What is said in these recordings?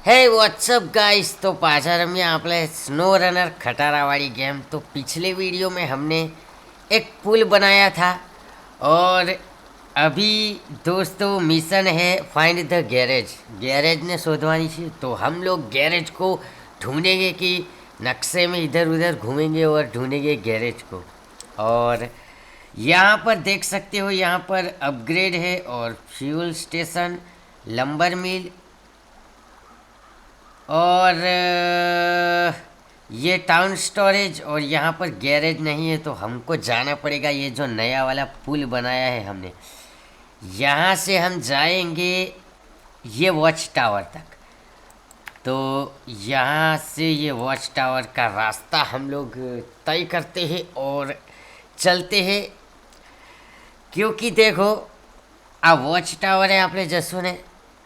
હે WhatsApp guys. तो पाचा रमिए આપણે स्नो रनर खटारा वाली गेम। तो पिछले वीडियो में हमने एक पुल बनाया था और अभी दोस्तों मिशन है फाइंड द गैरेज। गैरेज ने शोधवानी थी तो हम लोग गैरेज को ढूंढेंगे कि नक्शे में इधर उधर घूमेंगे और ढूंढेंगे गैरेज को। और यहाँ पर देख सकते हो, यहाँ पर अपग्रेड है और फ्यूल स्टेशन, लंबर मिल और ये टाउन स्टोरेज। और यहाँ पर गैरेज नहीं है तो हमको जाना पड़ेगा ये जो नया वाला पुल बनाया है हमने, यहाँ से हम जाएंगे ये वॉच टावर तक। तो यहाँ से ये वॉच टावर का रास्ता हम लोग तय करते हैं और चलते हैं, क्योंकि देखो आ वॉच टावर है આપણે જશું ને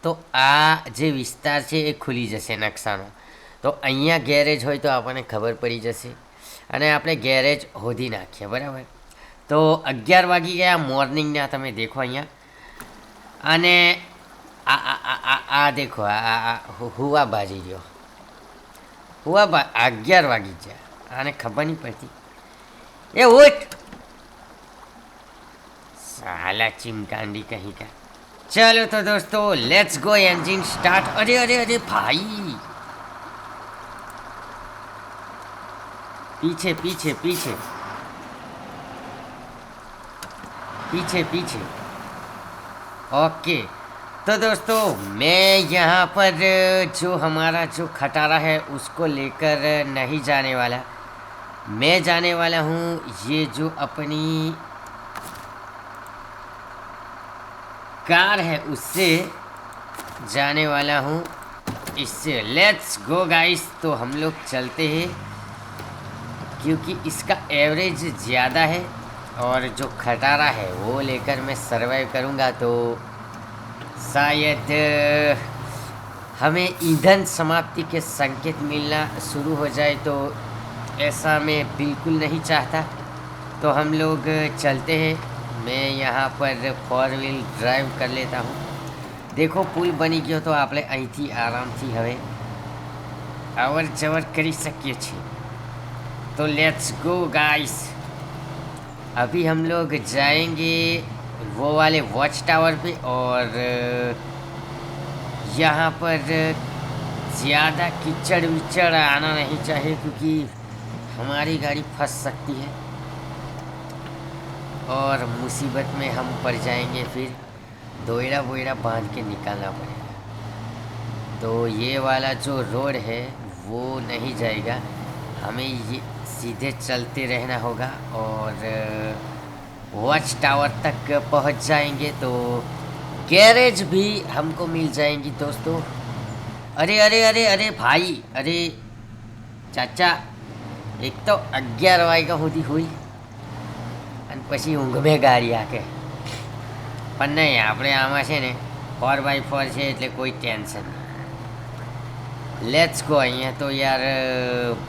તો આ જે વિસ્તાર છે એ ખુલી જશે નકશાનો। તો અહીંયા ગેરેજ હોય તો આપણને ખબર પડી જશે અને આપણે ગેરેજ શોધી નાખીએ, બરાબર। તો 11 વાગી ગયા મોર્નિંગના, તમે દેખો અહીંયા। અને આ આ આ આ આ દેખો હુવા બાજી રહ્યો, હુવા 11 વાગી ગયા, આને ખબર નહીં પડતી। એ ઉઠ साला चिमकांडी कहीं का। चलो तो दोस्तों लेट्स गो, इंजन स्टार्ट। अरे अरे अरे भाई, पीछे पीछे पीछे पीछे पीछे। ओके तो दोस्तों मैं यहाँ पर जो हमारा जो खटारा है उसको लेकर नहीं जाने वाला। मैं जाने वाला हूँ ये जो अपनी कार है उससे जाने वाला हूँ, इससे। Let's go guys. तो हम लोग चलते हैं क्योंकि इसका एवरेज ज़्यादा है और जो खटारा है वो लेकर मैं सरवाइव करूँगा तो शायद हमें ईंधन समाप्ति के संकेत मिलना शुरू हो जाए। तो ऐसा मैं बिल्कुल नहीं चाहता। तो हम लोग चलते हैं। मैं यहाँ पर 4 व्हील ड्राइव कर लेता हूँ। देखो पुल बनी गयो तो આપણે અહીંથી આરામથી હવે અવર જવર કરી શકીએ છીએ। तो लेट्स गो गाइस। अभी हम लोग जाएंगे वो वाले वॉच टावर पे और यहाँ पर ज़्यादा कीचड़ विचड़ आना नहीं चाहिए क्योंकि हमारी गाड़ी फंस सकती है और मुसीबत में हम पड़ जाएंगे। फिर दोयड़ा वोयड़ा बांध के निकालना पड़ेगा। तो ये वाला जो रोड है वो नहीं जाएगा, हमें ये सीधे चलते रहना होगा और वॉच टावर तक पहुंच जाएंगे तो गैरेज भी हमको मिल जाएंगी दोस्तों। अरे अरे अरे अरे भाई, अरे चाचा, एक तो 11 वाગ્યા સુધી हुई અને પછી ઊંઘ ગાડી આકે। પણ નહીં, આપણે આમાં છે ને 4x4 છે એટલે કોઈ ટેન્શન नहीं। Let's go. અહીંયા तो यार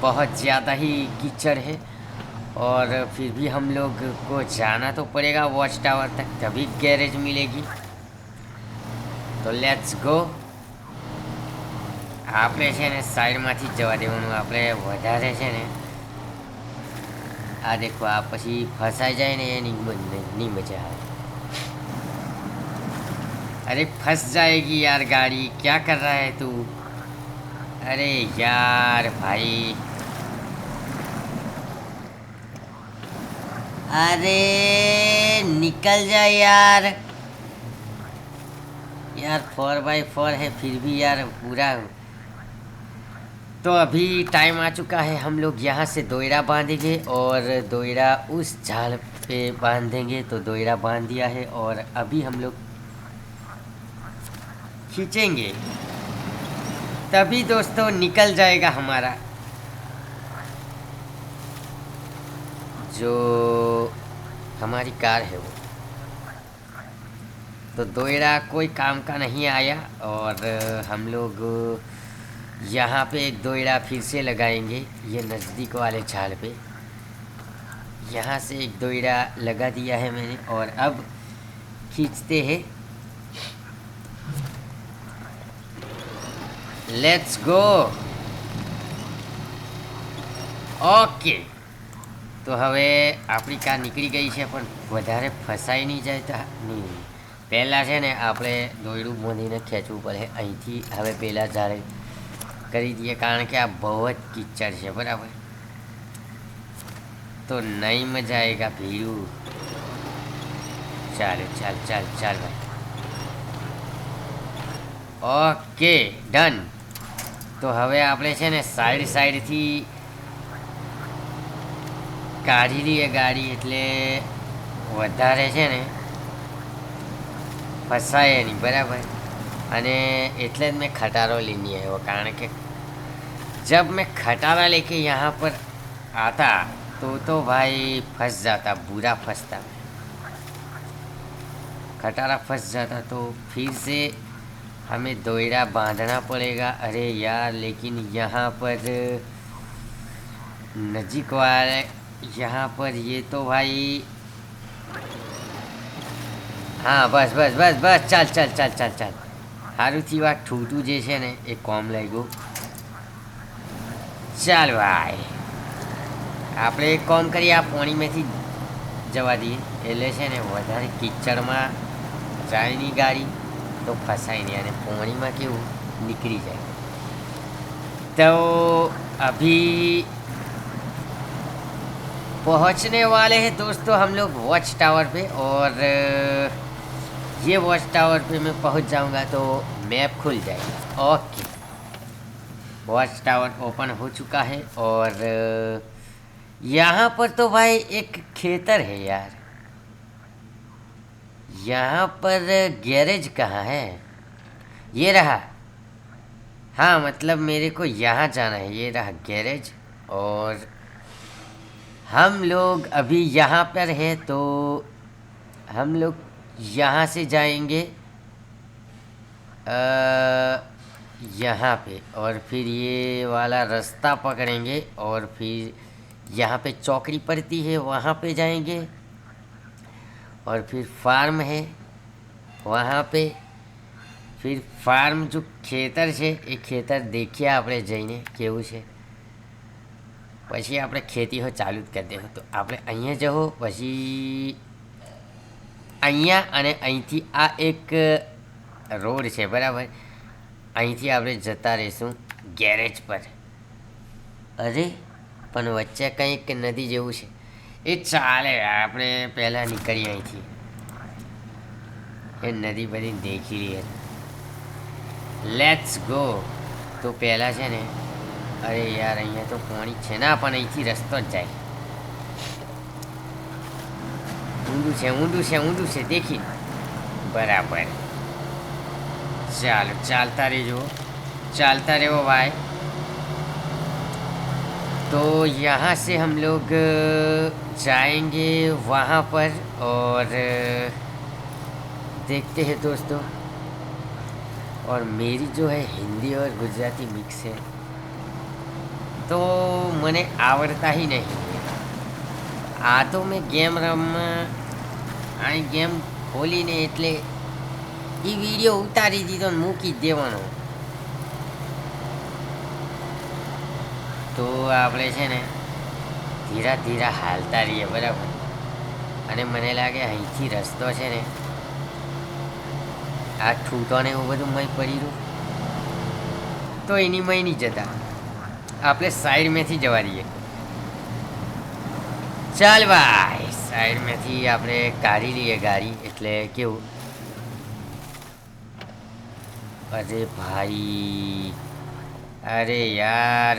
बहुत ज़्यादा ही कीचड़ है और फिर भी हम लोग को जाना तो पड़ेगा वॉच टावर तक, तभी गैरेज मिलेगी। तो लेट्स गो। આપણે છે ને સાઈડમાંથી જ જવા દેવાનું, આપણે વધારે છે ને आ देखो आप पी फंसाई जाए ने नहीं मजा आए। अरे फंस जाएगी यार गाड़ी, क्या कर रहा है तू? अरे यार भाई, अरे निकल जा यार। यार 4x4 है फिर भी यार पूरा। तो अभी टाइम आ चुका है, हम लोग यहाँ से दोयरा बांधेंगे और दोयरा उस झाड़ पे बांधेंगे। तो दोयरा बांध दिया है और अभी हम लोग खींचेंगे, तभी दोस्तों निकल जाएगा हमारा जो हमारी कार है वो। तो दोयरा कोई काम का नहीं आया और हम लोग यहाँ पे एक दोयरा फिर से लगाएंगे ये नज़दीक वाले झाड़ पे। यहाँ से एक दोयरा लगा दिया है मैंने और अब खींचते हैं। Let's go. ઓકે, તો હવે આપણી કાર નીકળી ગઈ છે, પણ વધારે ફસાઈ નહીં જાય તો નહીં. પહેલાં છે ને આપણે દોયડું બાંધીને ખેંચવું પડે અહીંથી. હવે પહેલાં ઝાડે કરી દઈએ, કારણ કે આ બહુ જ કિચડ છે, બરાબર? તો નહીં મજા આવેગા ભીડું. ચાલ ચાલ ચાલ ચાલ ભાઈ. Okay, done. તો હવે આપણે છે ને સાઈડથી કાઢી લઈએ ગાડી, એટલે વધારે છે ને ફસાય નહીં, બરાબર? અને એટલે જ મેં खटारा लेने आया, कारण कि जब मैं खटारा लेके यहाँ पर आता तो भाई फंस जाता, बुरा फंसता। खटारा फंस जाता तो फिर से हमें दोयरा बांधना पड़ेगा। अरे यार, लेकिन यहाँ पर नजीक वाले, यहाँ पर ये तो भाई, हाँ बस बस बस बस, चल चल चल चल चल. સારું થયું આ ઠૂઠું જે છે ને એ કોમ લાગ્યું. ચાલ ભાઈ, આપણે એક કામ કરીએ, આ પાણીમાંથી જવા દઈએ, એટલે છે ને વધારે કિચડમાં જાય નહીં ગાડી, તો ફસાય નહીં, અને પાણીમાં કેવું निकली जाए। तो अभी पहुंचने वाले हैं दोस्तों हम लोग वॉच टावर पे, और ये वॉच टावर पे मैं पहुंच जाऊंगा तो मैप खुल जाएगा। ओके, वॉच टावर ओपन हो चुका है, और यहाँ पर तो भाई एक खेतर है यार। यहाँ पर गैरेज कहाँ है? ये रहा। हाँ मतलब मेरे को यहाँ जाना है, ये रहा गैरेज, और हम लोग अभी यहाँ पर हैं, तो हम लोग यहाँ से जाएंगे यहाँ पे, और फिर ये वाला रास्ता पकड़ेंगे, और फिर यहाँ पे चौकड़ी पड़ती है वहाँ पे जाएंगे, और फिर फार्म है वहाँ पे, फिर फार्म जो खेतर है ये खेतर देखिए આપણે જઈને કેવું છે, પછી આપણે ખેતી હો ચાલુ જ કરી દેવું। તો આપણે અહીંયા જવો, પછી અહીંયા અને અહીંથી આ એક રોડ છે બરાબર, અહીંથી આપણે જતા રહીશું ગેરેજ પર। અરે પણ વચ્ચે કંઈક નદી જેવું છે, એ ચાલે આપણે પહેલાં નીકળીએ અહીંથી, એ નદી બધી દેખી લઈએ। Let's go. તો પહેલાં છે ને, અરે યાર અહીંયા તો પાણી છે ના, પણ અહીંથી રસ્તો જ જાય, ઊંડું છે ઊંડું છે ઊંડું છે, દેખી બરાબર। ચાલો ચાલતા રહેજો, ચાલતા रहो भाई। तो यहाँ से हम लोग जाएंगे वहाँ पर, और देखते हैं दोस्तों। और मेरी जो है हिंदी और गुजराती मिक्स है, तो મને આવડતા ही नहीं। આ તો મેં ગેમ રમવા આ ગેમ ખોલીને એટલે એ વિડીયો ઉતારી દીધો ને મૂકી જ દેવાનો। તો આપણે છે ને ધીરા ધીરા હાલતા રહીએ બરાબર, અને મને લાગે અહીંથી રસ્તો છે ને, આ ઠૂંટો ને એવું બધું મય પડી રહ્યું, તો એની મય નહીં જતા, આપણે સાઈડમાંથી જવા દઈએ। ચાલ ભાઈ, સાઈડમાંથી આપણે કાઢી લઈએ ગાડી, એટલે કેવું। અરે ભાઈ, अरे यार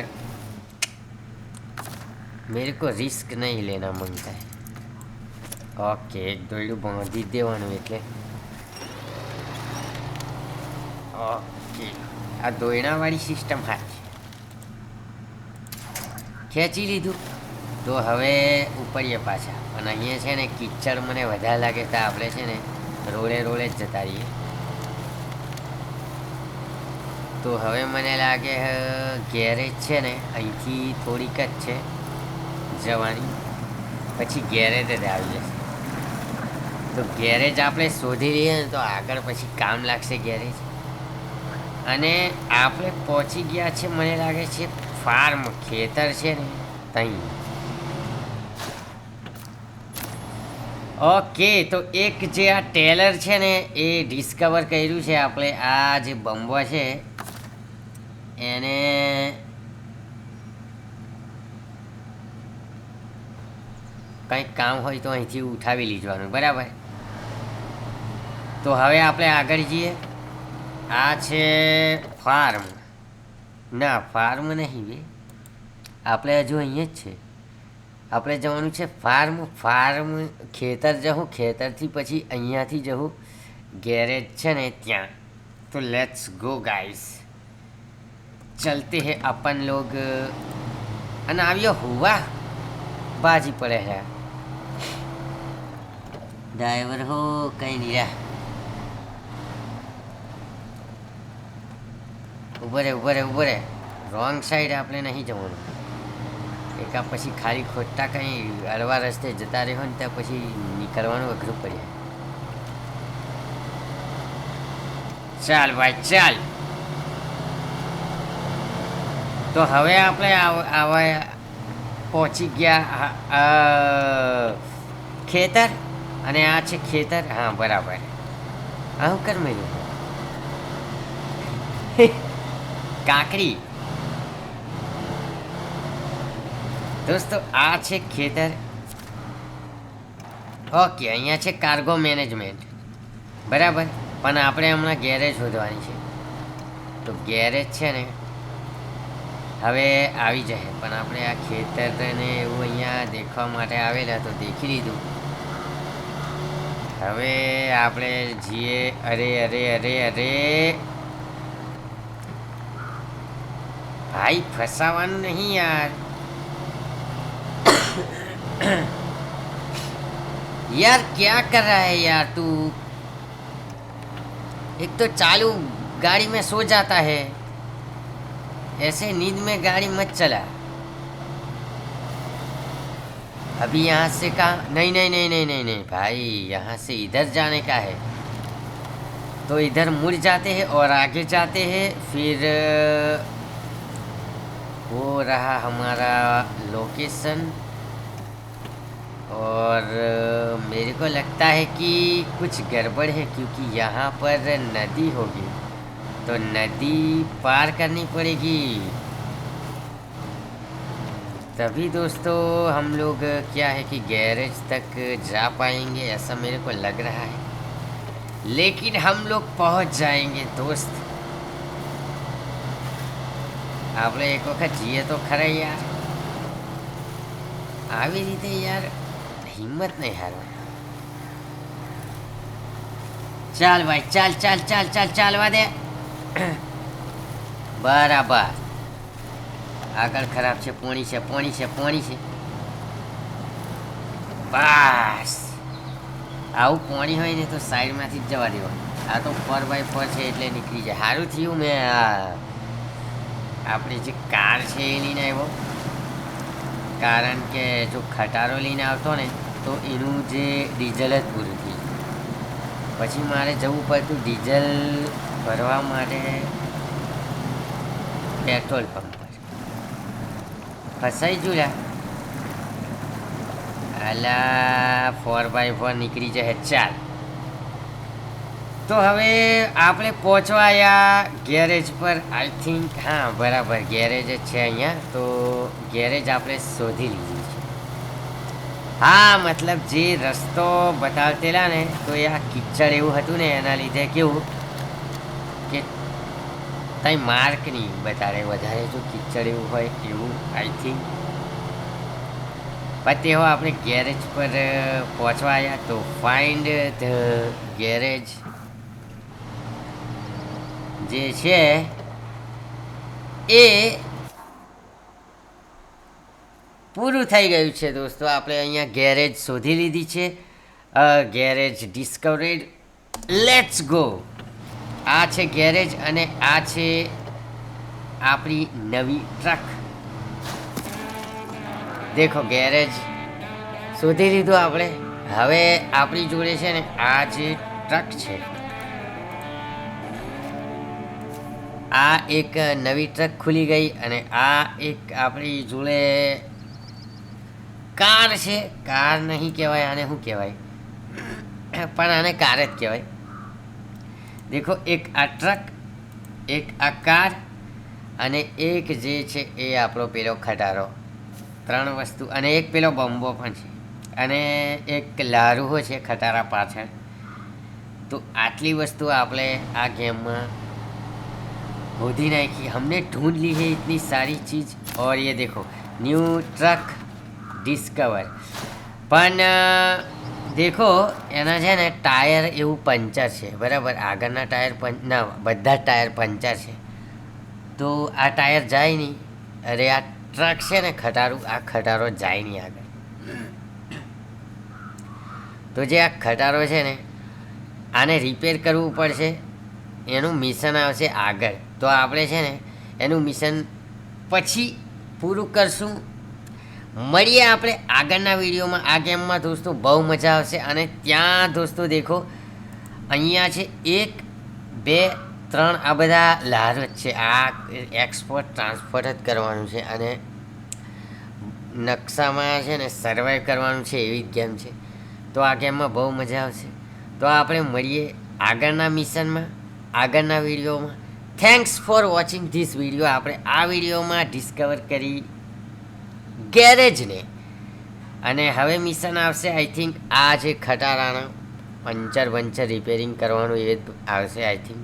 मेरे को रिस्क नहीं लेना मांगता है। ओके, एक दोयडું બાંધી દેવાનું એટલે ओके, आ दोयडावाળી સિસ્ટમ હારી ખેંચી લીધું। તો હવે ઉપરીએ પાછા, અને અહીંયા છે ને કિચડ મને વધારે લાગે તો આપણે છે ને રોડે રોડે જ જતા રહીએ। તો હવે મને લાગે ગેરેજ છે ને અહીંથી થોડીક જ છે જવાની, પછી ગેરેજ જ આવી જશે। તો ગેરેજ આપણે શોધી લઈએ ને તો આગળ પછી કામ લાગશે ગેરેજ। અને આપણે પહોંચી ગયા છે, મને લાગે છે ફાર્મ, ખેતર છે ને ત્યાં. ઓકે, તો એક જે આ ટેલર છે ને એ ડિસ્કવર કર્યું છે આપણે, આ જે બંબો છે એને કંઈક કામ હોય તો અહીંથી ઉઠાવી લીધવાનું, બરાબર. તો હવે આપણે આગળ જઈએ. આ છે ફાર્મ. ના, ફાર્મ નહીં બે, આપણે હજુ અહીંયા જ છે. આપણે જવાનું છે ફાર્મ. ફાર્મ ખેતર જવું, ખેતરથી પછી અહીંયાથી જવું ગેરેજ છે ને ત્યાં. તો લેટ્સ ગો ગાइस, चलते हैं अपन लोग. અને આવ્યો હુआ बाजी पड़े है ड्राइवर हो कहीं नहीं रहा. ઉભો રે. રોંગ સાઈડ આપણે નહીં જવાનું. એકા પછી ખાલી ખોટા કંઈ અડવા રસ્તે જતા રહ્યો ને ત્યાં પછી નીકળવાનું અઘરું પડે. ચાલ ભાઈ ચાલ. તો હવે આપણે આવા પહોંચી ગયા ખેતર. અને આ છે ખેતર. હા બરાબર. આવું કર મેલું કાકડી. દોસ્તો આ છે ખેતર. ઓકે, અહીંયા છે કાર્ગો મેનેજમેન્ટ, બરાબર. પણ આપણે હમણાં ગેરેજ શોધવાની છે. તો ગેરેજ છે ને હવે આવી જાય. પણ આપણે આ ખેતરને એવું અહીંયા દેખવા માટે આવેલા તો દેખી લીધું. હવે આપણે જઈએ. અરે ભાઈ, ફસાવાનું નહીં યાર. यार क्या कर रहा है यार तू? एक तो चालू गाड़ी में सो जाता है, ऐसे नींद में गाड़ी मत चला. अभी यहाँ से कहाँ? नहीं भाई, यहाँ से इधर जाने का है. तो इधर मुड़ जाते हैं और आगे जाते हैं. फिर वो रहा हमारा लोकेशन. और मेरे को लगता है कि कुछ गड़बड़ है, क्योंकि यहाँ पर नदी होगी तो नदी पार करनी पड़ेगी. तभी दोस्तों हम लोग क्या है कि गैरेज तक जा पाएंगे, ऐसा मेरे को लग रहा है. लेकिन हम लोग पहुँच जाएंगे दोस्त. આપણે એક વખત જઈએ તો ખરા યાર. આવી રીતે યાર હિંમત નહીં હારવાની. ચાલ ભાઈ ચાલ ચાલવા દે. બરાબર. આગળ ખરાબ છે, પોણી છે. બસ આવું પોણી હોય ને તો સાઈડમાંથી જ જવા દેવાનું. આ તો 4x4 છે એટલે નીકળી જાય. સારું થયું મેં આપણી જે કાર છે એ લઈને આવ્યો. કારણ કે જો ખટારો લઈને આવતો ને તો એનું જે ડીઝલ જ પૂરું થઈ ગયું. પછી મારે જવું પડતું ડીઝલ ભરવા માટે પેટ્રોલ પંપ પર. ફસાઈ ગયું. અલા 4x4 નીકળી જાય. ચાલ. તો હવે આપણે પહોંચવા આવ્યા ગેરેજ પર. આઈ થિંક હા બરાબર ગેરેજ જ છે અહીંયા. તો ગેરેજ આપણે શોધી લીધી છે. હા મતલબ જે રસ્તો બતાવતેલા ને તો એ આ કિચડ એવું હતું ને એના લીધે કેવું કે કંઈ માર્ક નહીં બતાડે વધારે. જો કિચડ એવું હોય એવું આઈ થિંક. પણ તેઓ આપણે ગેરેજ પર પહોંચવા આવ્યા. તો ફાઇન્ડ ધ ગેરેજ જે છે એ પૂરું થઈ ગયું છે દોસ્તો. આપણે અહીંયા ગેરેજ શોધી લીધી છે. Garage discovered. Let's go. આ છે ગેરેજ અને આ છે આપણી નવી ટ્રક. દેખો ગેરેજ શોધી લીધું આપણે. હવે આપણી જોડે છે ને આ જે ટ્રક છે આ એક નવી ટ્રક ખુલી ગઈ અને આ એક આપણી જોડે કાર છે. કાર નહીં કહેવાય, આને શું કહેવાય, પણ આને કાર જ કહેવાય. દેખો, એક આ ટ્રક, એક આ કાર અને એક જે છે એ આપણો પેલો ખટારો. 3 વસ્તુ અને એક પેલો બંબો પણ છે અને એક લારુહો છે ખટારા પાછળ. તો આટલી વસ્તુ આપણે આ गेम होती नहीं कि हमने ढूंढ ली है इतनी सारी चीज़. और ये देखो न्यू ट्रक डिस्कवर. પણ દેખો એના છે ને ટાયર એવું પંચર છે, બરાબર. આગળના ટાયર ના, બધા જ ટાયર પંચર છે. તો આ ટાયર જાય નહીં. અરે આ ટ્રક છે ને ખટારું, આ ખટારો જાય નહીં આગળ. તો જે આ ખટારો છે ને આને રિપેર કરવું પડશે. એનું મિશન આવશે આગળ. તો આપણે છે ને એનું મિશન પછી પૂરું કરશું. મળીએ આપણે આગળના વિડીયોમાં. આ ગેમમાં દોસ્તો બહુ મજા આવશે. અને ત્યાં દોસ્તો દેખો અહીંયા છે 1 2 3 આ બધા લાર જ છે. આ એક્સપોર્ટ ટ્રાન્સપોર્ટ જ કરવાનું છે અને નકશામાં છે ને સર્વાઈવ કરવાનું છે, એવી જ ગેમ છે. તો આ ગેમમાં બહુ મજા આવશે. તો આપણે મળીએ આગળના મિશનમાં, આગળના વિડીયોમાં. Thanks for watching this video. આપણે આ વિડીયોમાં ડિસ્કવર કરી ગેરેજને અને હવે મિશન આવશે આઈ થિંક આ જે ખટારાના પંચર રિપેરિંગ કરવાનું એ આવશે આઈ થિંક.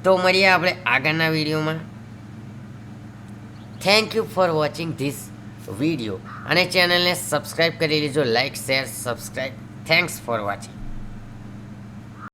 તો મળીએ આપણે આગળના વિડીયોમાં. Thank you for watching this video અને ચેનલને સબસ્ક્રાઈબ કરી લેજો. Like, share, subscribe. Thanks for watching.